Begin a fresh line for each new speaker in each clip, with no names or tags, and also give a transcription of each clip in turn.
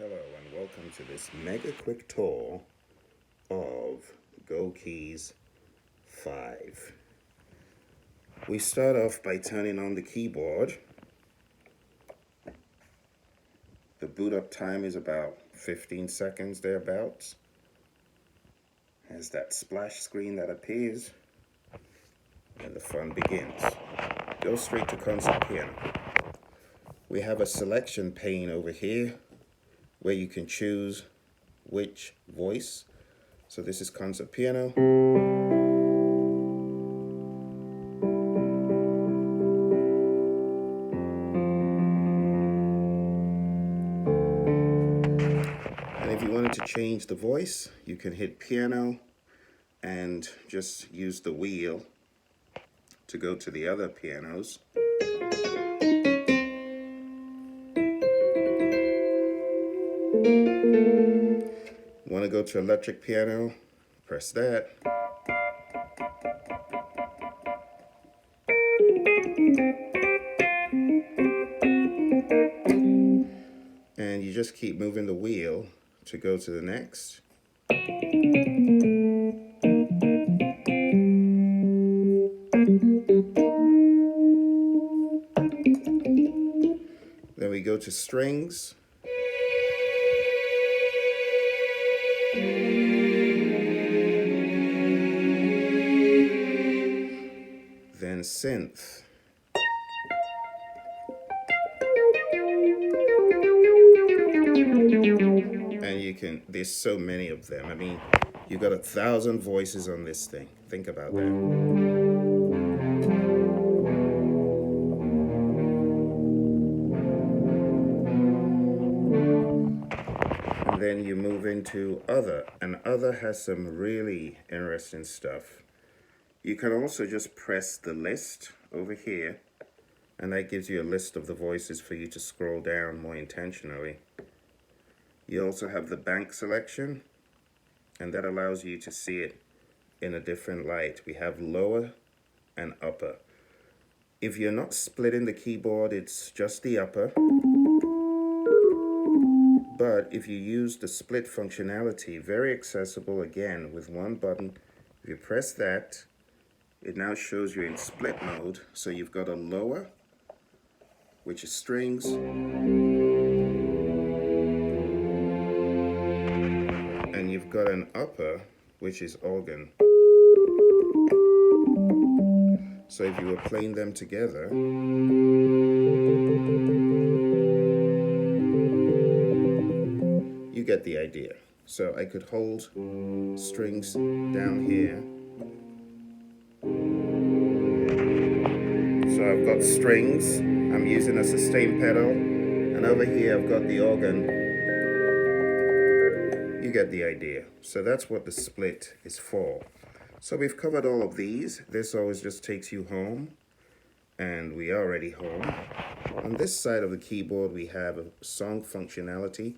Hello and welcome to this mega quick tour of Go Keys 5. We start off by turning on the keyboard. The boot up time is about 15 seconds thereabouts. Has that splash screen that appears and the fun begins. Go straight to concert piano. We have a selection pane over here where you can choose which voice. So this is concert piano. And if you wanted to change the voice, you can hit piano and just use the wheel to go to the other pianos. Want to go to electric piano? Press that. And you just keep moving the wheel to go to the next. Then we go to strings. Then synth. And you can, there's so many of them. I mean, you got 1,000 voices on this thing. Think about that. And then you move into other, and other has some really interesting stuff. You can also just press the list over here, and that gives you a list of the voices for you to scroll down more intentionally. You also have the bank selection, and that allows you to see it in a different light. We have lower and upper. If you're not splitting the keyboard, it's just the upper. But if you use the split functionality, very accessible again with one button. If you press that, it now shows you in split mode. So you've got a lower, which is strings, and you've got an upper, which is organ. So if you were playing them together, you get the idea. So I could hold strings down here. So I've got strings, I'm using a sustain pedal, and over here I've got the organ. You get the idea. So that's what the split is for. So we've covered all of these. This always just takes you home, and we are already home. On this side of the keyboard we have a song functionality.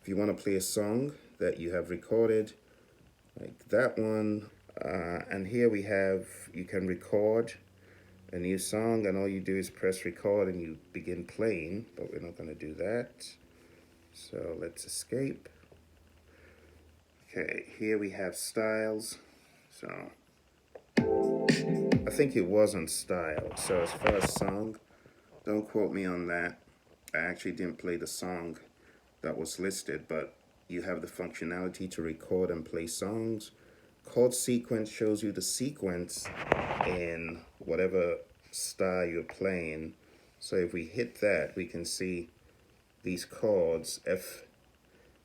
If you want to play a song that you have recorded, like that one, and here we have, you can record a new song, and all you do is press record and you begin playing, but we're not going to do that. So let's escape. Okay, here we have styles. So I think it wasn't style. So as far as song, don't quote me on that. I actually didn't play the song that was listed, but you have the functionality to record and play songs. Chord sequence shows you the sequence in whatever style you're playing. So if we hit that, we can see these chords: F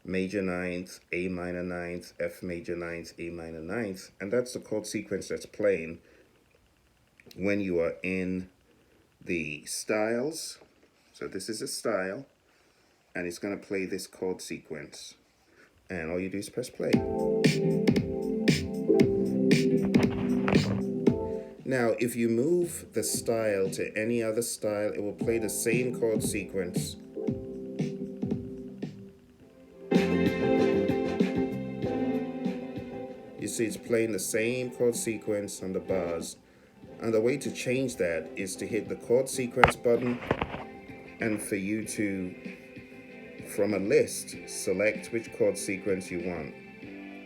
major ninth, A minor ninth, F major ninth, A minor ninth, and that's the chord sequence that's playing when you are in the styles. So this is a style, and it's going to play this chord sequence, and all you do is press play. Now, if you move the style to any other style, it will play the same chord sequence. You see it's playing the same chord sequence on the bars. And the way to change that is to hit the chord sequence button, and for you to from a list, select which chord sequence you want.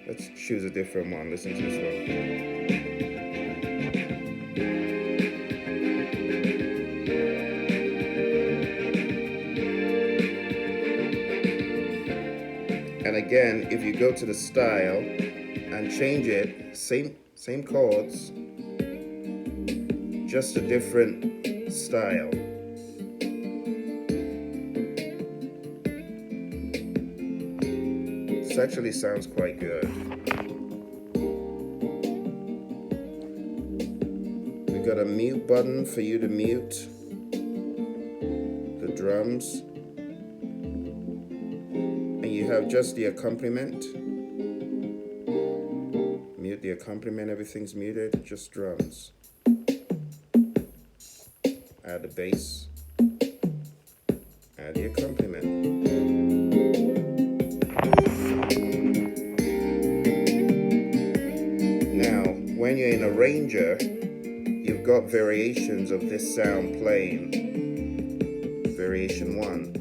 Let's choose a different one. Listen to this one. And again, if you go to the style and change it, same chords, just a different style. This actually sounds quite good. We got a mute button for you to mute the drums. And you have just the accompaniment. Mute the accompaniment, everything's muted, just drums. Add the bass. Add the accompaniment. Now, when you're in Arranger, you've got variations of this sound playing. Variation 1.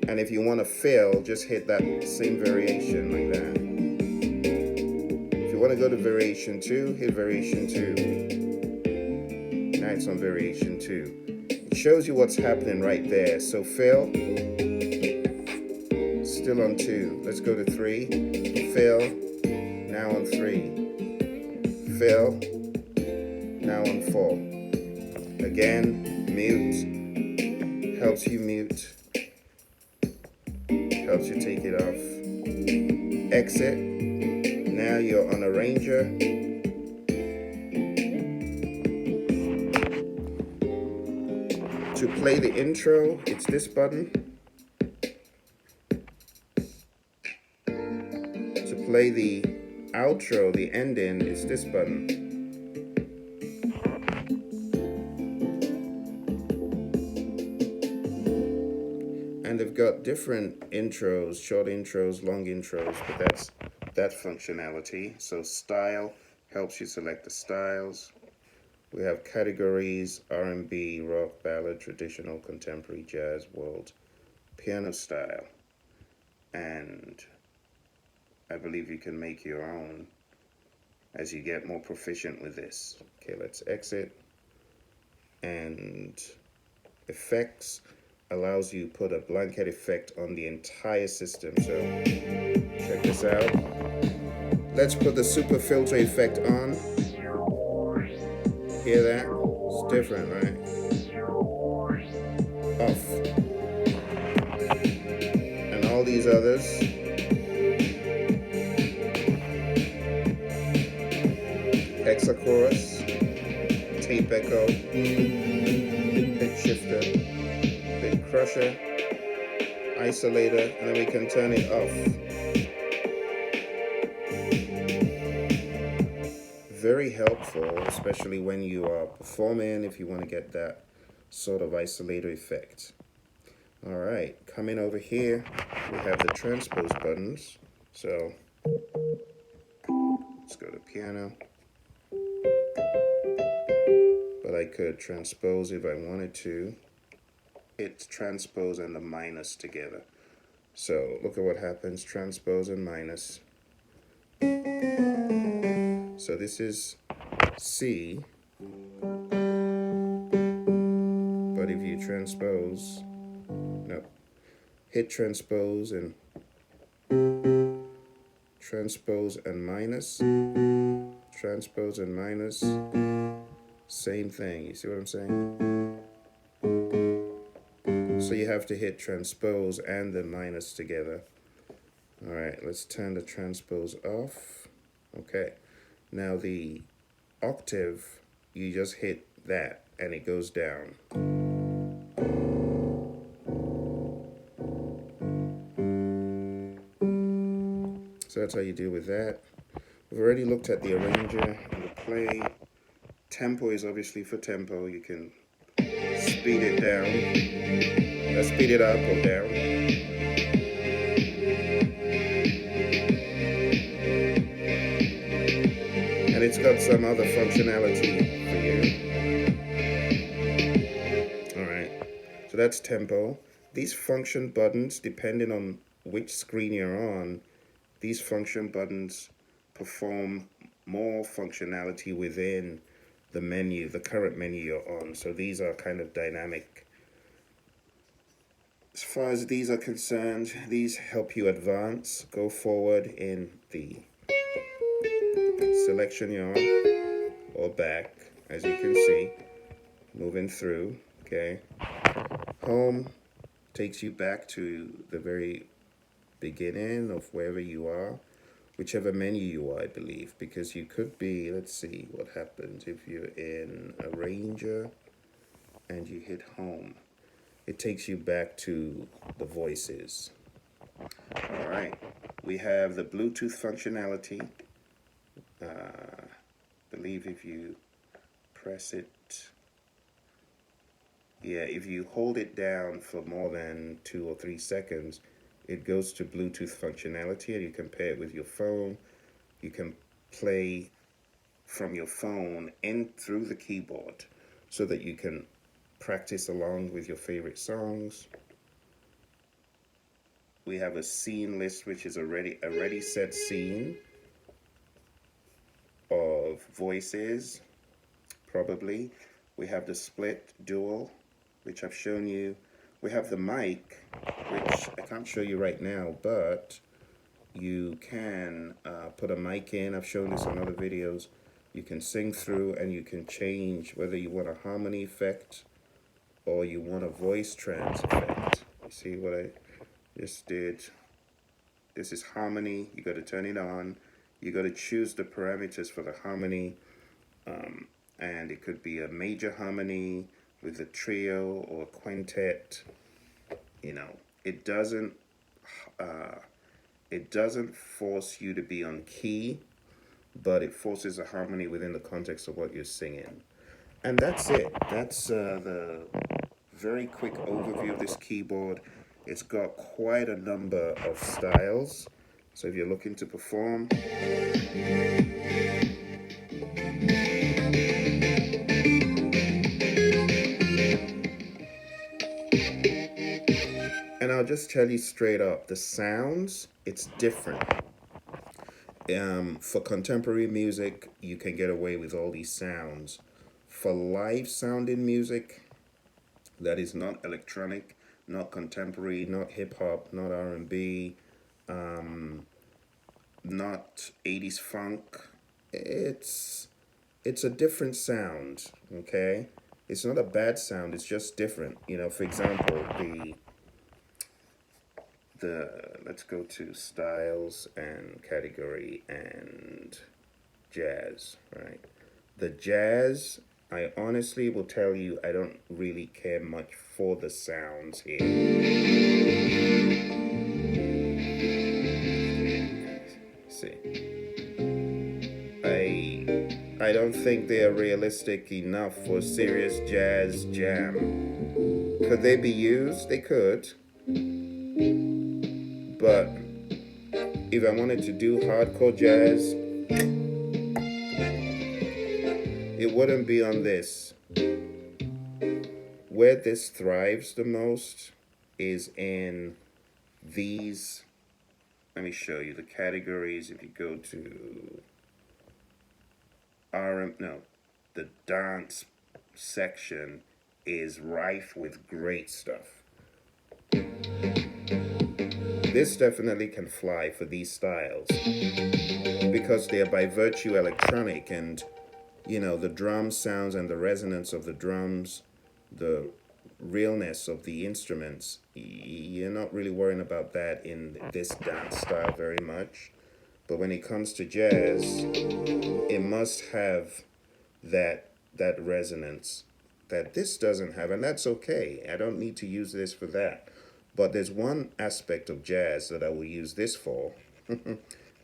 And if you want to fill, just hit that same variation like that. If you want to go to variation 2, hit variation 2. Now it's on variation 2. It shows you what's happening right there. So fill, still on 2. Let's go to 3. Fill, now on 3. Fill, now on 4. Again, mute, helps you mute. Helps you take it off. Exit. Now you're on Arranger. To play the intro, it's this button. To play the outro, the ending, it's this button. And they've got different intros, short intros, long intros, but that's that functionality. So style helps you select the styles. We have categories: R&B, rock, ballad, traditional, contemporary, jazz, world, piano style. And I believe you can make your own as you get more proficient with this. Okay, let's exit. And effects allows you to put a blanket effect on the entire system. So check this out. Let's put the super filter effect on. Hear that? It's different, right? Off. And all these others. Hexachorus, tape echo, pitch shifter, crusher, isolator, and then we can turn it off. Very helpful, especially when you are performing, if you want to get that sort of isolator effect. All right, coming over here, we have the transpose buttons. So let's go to piano. But I could transpose if I wanted to. It's transpose and the minus together. So look at what happens, transpose and minus. So this is C, but if you transpose, no, hit transpose and minus, transpose and minus, same thing, you see what I'm saying? So you have to hit transpose and the minus together. All right, let's turn the transpose off. Okay, now the octave, you just hit that and it goes down. So that's how you deal with that. We've already looked at the arranger and the play. Tempo is obviously for tempo. You can speed it down, speed it up or down. And it's got some other functionality for you. All right, so that's tempo. These function buttons, depending on which screen you're on, these function buttons perform more functionality within the menu, the current menu you're on. So these are kind of dynamic. As far as these are concerned, these help you advance, go forward in the selection you're on, or back, as you can see, moving through, okay. Home takes you back to the very beginning of wherever you are, whichever menu you are, I believe, because you could be, let's see what happens if you're in Arranger and you hit home. It takes you back to the voices. All right, we have the Bluetooth functionality. I believe if you press it, yeah, if you hold it down for more than 2 or 3 seconds, it goes to Bluetooth functionality, and you can pair it with your phone. You can play from your phone in through the keyboard so that you can practice along with your favorite songs. We have a scene list, which is a ready set scene of voices, probably. We have the split dual, which I've shown you. We have the mic, which I can't show you right now, but you can put a mic in. I've shown this on other videos. You can sing through, and you can change whether you want a harmony effect or you want a voice trans effect. You see what I just did? This is harmony. You got to turn it on. You got to choose the parameters for the harmony, and it could be a major harmony with a trio or a quintet. You know, it doesn't force you to be on key, but it forces a harmony within the context of what you're singing. And that's it. That's the very quick overview of this keyboard. It's got quite a number of styles. So if you're looking to perform, and I'll just tell you straight up, the sounds, it's different. For contemporary music, you can get away with all these sounds. For live sounding music, that is not electronic, not contemporary, not hip hop, not R&B, not 80s funk. It's a different sound, okay? It's not a bad sound, it's just different. You know, for example, let's go to styles and category and jazz, right? The jazz, I honestly will tell you, I don't really care much for the sounds here. See, I don't think they are realistic enough for serious jazz jam. Could they be used? They could. But if I wanted to do hardcore jazz, it wouldn't be on this. Where this thrives the most is in these. Let me show you the categories. If you go to the dance section is rife with great stuff. This definitely can fly for these styles because they are by virtue electronic, and you know, the drum sounds and the resonance of the drums, the realness of the instruments, you're not really worrying about that in this dance style very much. But when it comes to jazz, it must have that resonance that this doesn't have, and that's okay. I don't need to use this for that. But there's one aspect of jazz that I will use this for, and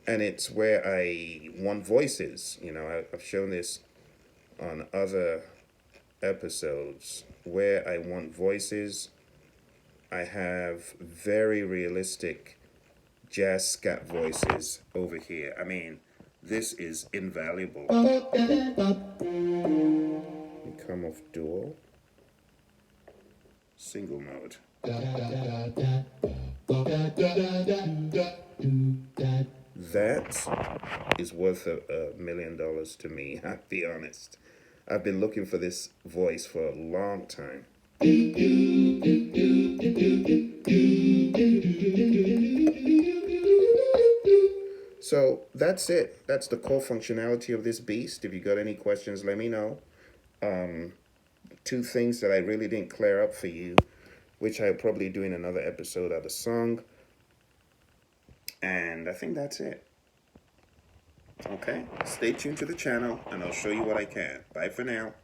it's where I want voices. You know, I've shown this on other episodes where I want voices. I have very realistic jazz scat voices over here. I mean, this is invaluable. We come off dual, single mode. That is worth $1 million to me, I'll be honest. I've been looking for this voice for a long time. So that's it. That's the core functionality of this beast. If you got any questions, let me know. Two things that I really didn't clear up for you, which I'll probably do in another episode of the song. And I think that's it. Okay, stay tuned to the channel and I'll show you what I can. Bye for now.